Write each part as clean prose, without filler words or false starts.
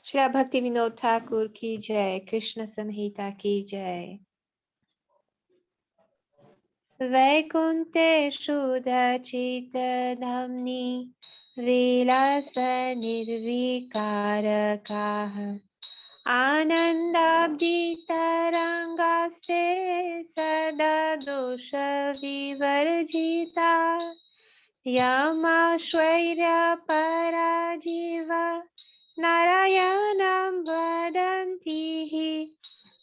Shri Bhaktivinod Thakur ki jai, Krishna Samhita ki jai. Vaikuntha Shuddha Chita Dhamni Vilasa Nirvikara Kaha Anandabdi Tarangaste Sada Dosha Vivarjita Yama Shwaira Parajiva Narayanam Vadantihi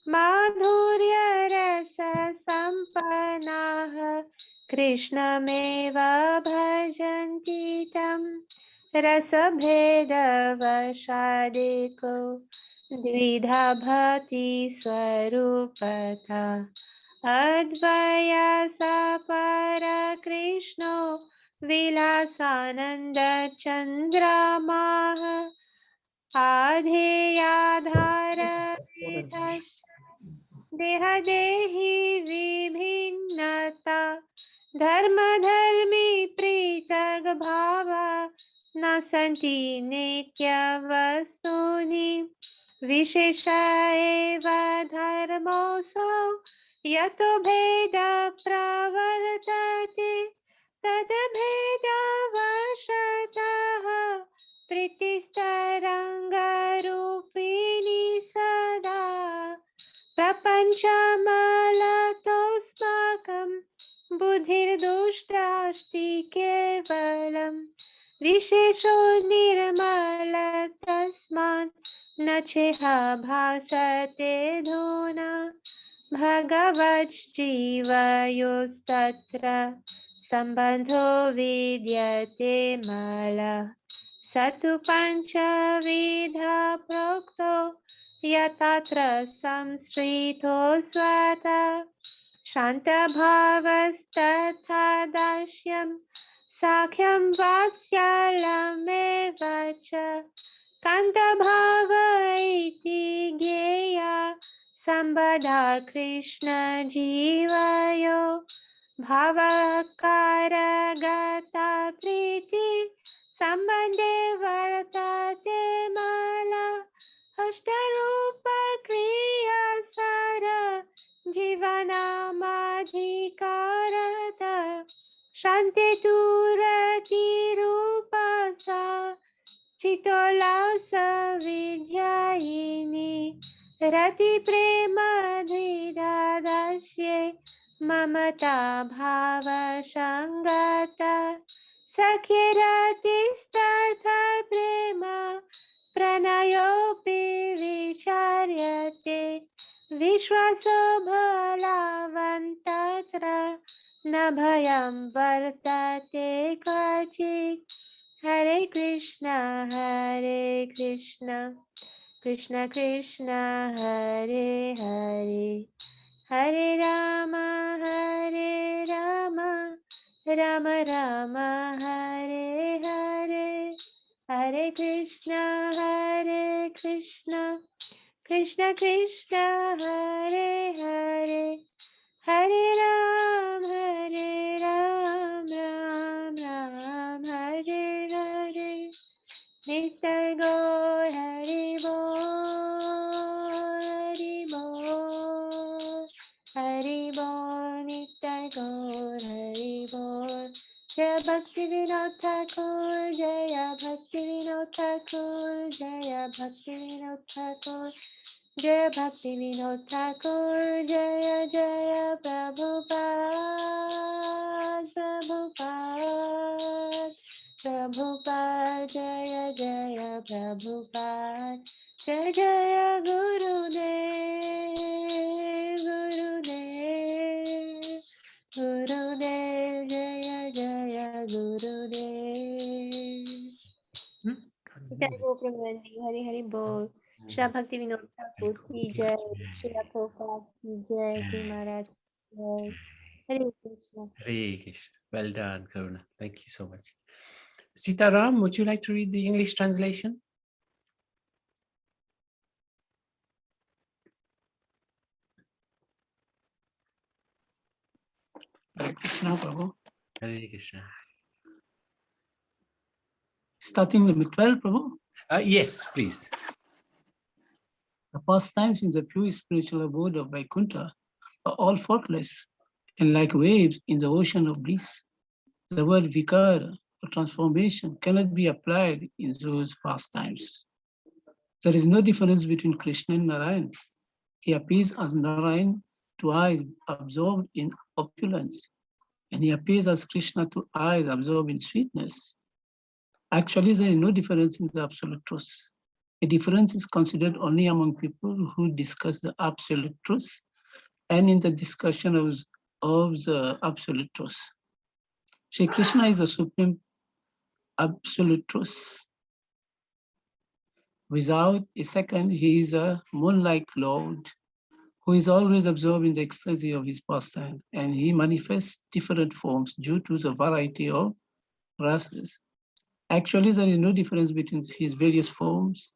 Madhurya Rasa Sampanaha Krishnameva Bhajanti Tam Rasabheda Vashadeko Dvidha Bhati Swarupata Advaya Sapara Krishno Vilasananda Chandramaha Adheyadhara Vidhash Dehadehi Vibhinnata Dharma Dharmi Pritag Bhava Nasanti Nitya Vastuni Vishesha Eva Dharmoso Yato Bheda Pravartate Tada Bheda Vashataha Pritistaranga Rupini Sada Prapanchamalatosmakam Buddhirdushtasти kevalam Vishesho nirmala tasman Nacheha bhasate dhuna Bhagavad jiva yostatra Sambandho vidyate mala Satu pancha vidha prokto Yatatra samsrito swata Shanta bhavastatha dashyam Sakhyam vatsalam evacha Kanta bhava iti gyeya Sambadha Krishna jivayo Bhavakara gata priti Sambandhe vartate mala Ashtarupa kriya sara Jivanamadhikarata Shanti turati rupa sa Chitolasa vidyayini Rati prema dvidadasye Mamata bhava shangata Sakhirati startha prema Pranayopi vicharyate Vishwaso bhalavantatra Nabhayam vartate kachit Hare Krishna Krishna Krishna Hare Hare Hare Rama Rama Rama Hare Hare Hare Krishna Krishna Krishna Hare Hare Hare Ram Ram Ram Hare Hare Nitai Gaur Hari Bol Hari Bol Nitai Gaur Hari Bol Jaya Bhaktivinod Thakur Jaya Bhaktivinod Thakur Jaya Bhaktivinod Thakur Jaya Bhaktivinod Thakur Jaya Jaya Prabhupada Jaya Jaya Prabhupada Jaya Jaya Gurudev Jaya Jaya Gurudev Hari Hari Bol Shri Bhaktivinod Thakur ki jai Shri Prabhupada ki jai Guru Maharaj ki jai Hare Krishna. Hare Krishna. Well done, Karuna. Thank you so much. Sitaram, would you like to read the English translation? Hare Krishna, Prabhu. Hare Krishna. Starting with 12, Prabhu? Yes, please. The pastimes in the pure spiritual abode of Vaikuntha are all faultless and like waves in the ocean of bliss. The word vikara, or transformation, cannot be applied in those pastimes. There is no difference between Krishna and Narayan. He appears as Narayan to eyes absorbed in opulence, and he appears as Krishna to eyes absorbed in sweetness. Actually, there is no difference in the absolute truth. A difference is considered only among people who discuss the absolute truth and in the discussion of the absolute truth. Sri Krishna is the supreme absolute truth. Without a second, he is a moon-like Lord who is always absorbed in the ecstasy of his pastime, and he manifests different forms due to the variety of rasas. Actually, there is no difference between his various forms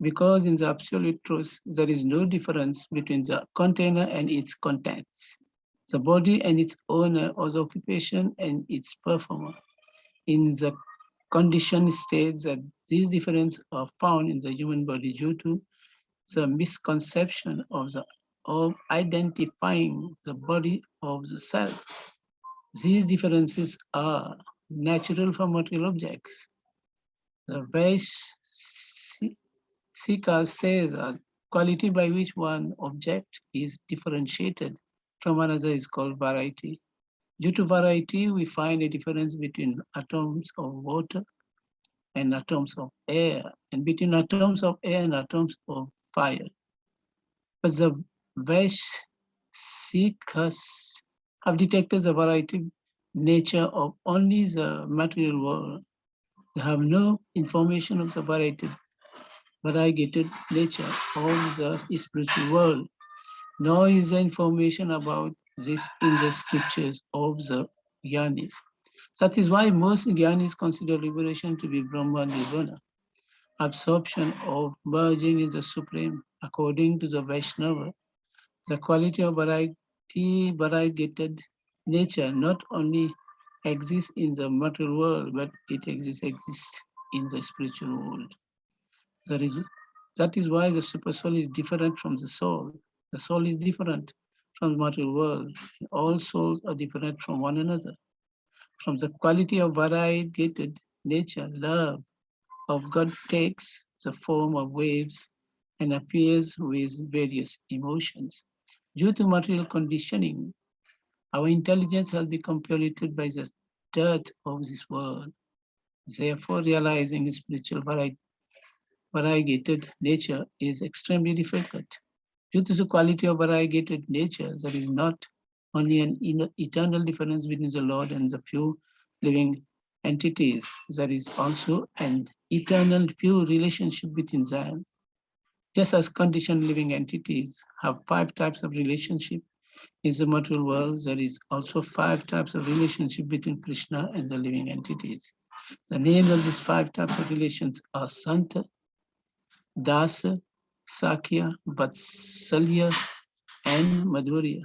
because in the absolute truth, there is no difference between the container and its contents, the body and its owner, or the occupation and its performer. In the conditioned states that these differences are found in the human body due to the misconception of identifying the body of the self. These differences are natural for material objects. The Vaishika says that quality by which one object is differentiated from another is called variety. Due to variety, we find a difference between atoms of water and atoms of air, and between atoms of air and atoms of fire. But the Vaishyikas have detected the variety nature of only the material world. They have no information of the variegated nature of the spiritual world, nor is there information about this in the scriptures of the Gyanis. That is why most Gyanis consider liberation to be Brahma Nirvana, absorption of merging in the Supreme. According to the Vaishnava, the quality of variegated nature not only exists in the material world, but it exists in the spiritual world. That is why the super soul is different from the soul. The soul is different from the material world. All souls are different from one another. From the quality of variegated nature, love of God takes the form of waves and appears with various emotions. Due to material conditioning, our intelligence has become polluted by the dirt of this world. Therefore, realizing spiritual variegated nature is extremely difficult. Due to the quality of variegated nature, there is not only an eternal difference between the Lord and the few living entities, there is also an eternal pure relationship between them. Just as conditioned living entities have 5 types of relationship in the material world, there is also 5 types of relationship between Krishna and the living entities. The names of these 5 types of relations are Santa, Dasa, Sakya, Vatsalya, and Madhurya.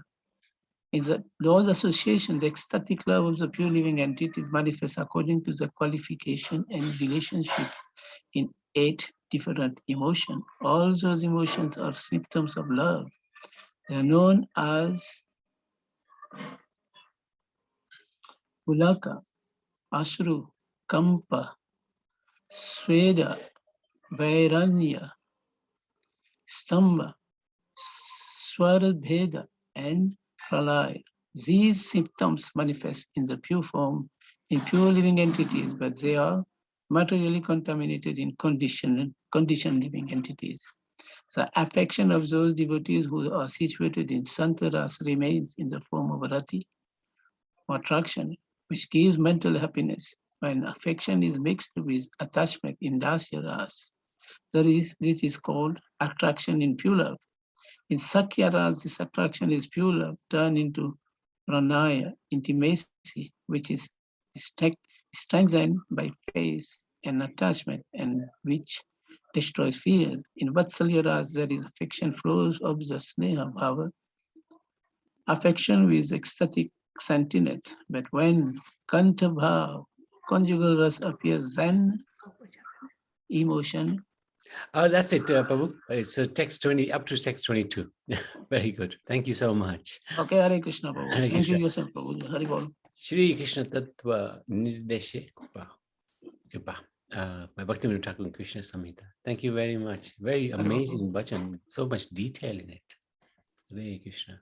In those associations, the ecstatic love of the pure living entities manifests according to the qualification and relationship in 8 different emotions. All those emotions are symptoms of love. They are known as Pulaka, Ashru, Kampa, Sweda, Vairanya, Stamba, Swarabheda, and Pralaya. These symptoms manifest in the pure form in pure living entities, but they are materially contaminated in conditioned living entities. The affection of those devotees who are situated in Santaras remains in the form of rati, or attraction, which gives mental happiness. When affection is mixed with attachment in Dasya Ras, this is called attraction in pure love. In Sakya Ras, this attraction is pure love turned into Pranaya, intimacy, which is strengthened by faith and attachment, and which destroys fears. In Vatsalya Ras, there is affection flows of the Sneha Bhava, affection with ecstatic sentiments. But when Kanta Bhav, conjugal Ras appears, then emotion Oh, that's it, Prabhu. It's text 20 up to text 22. Very good. Thank you so much. Okay, Hare Krishna, Prabhu. Hare Thank Krishna. you yourself, Prabhu. Hare Bol. Shri Krishna Tattva Nirdeshe Kripa by Bhaktivinod Thakur and Krishna Samhita. Thank you very much. Very amazing bhajan, so much detail in it. Hare Krishna.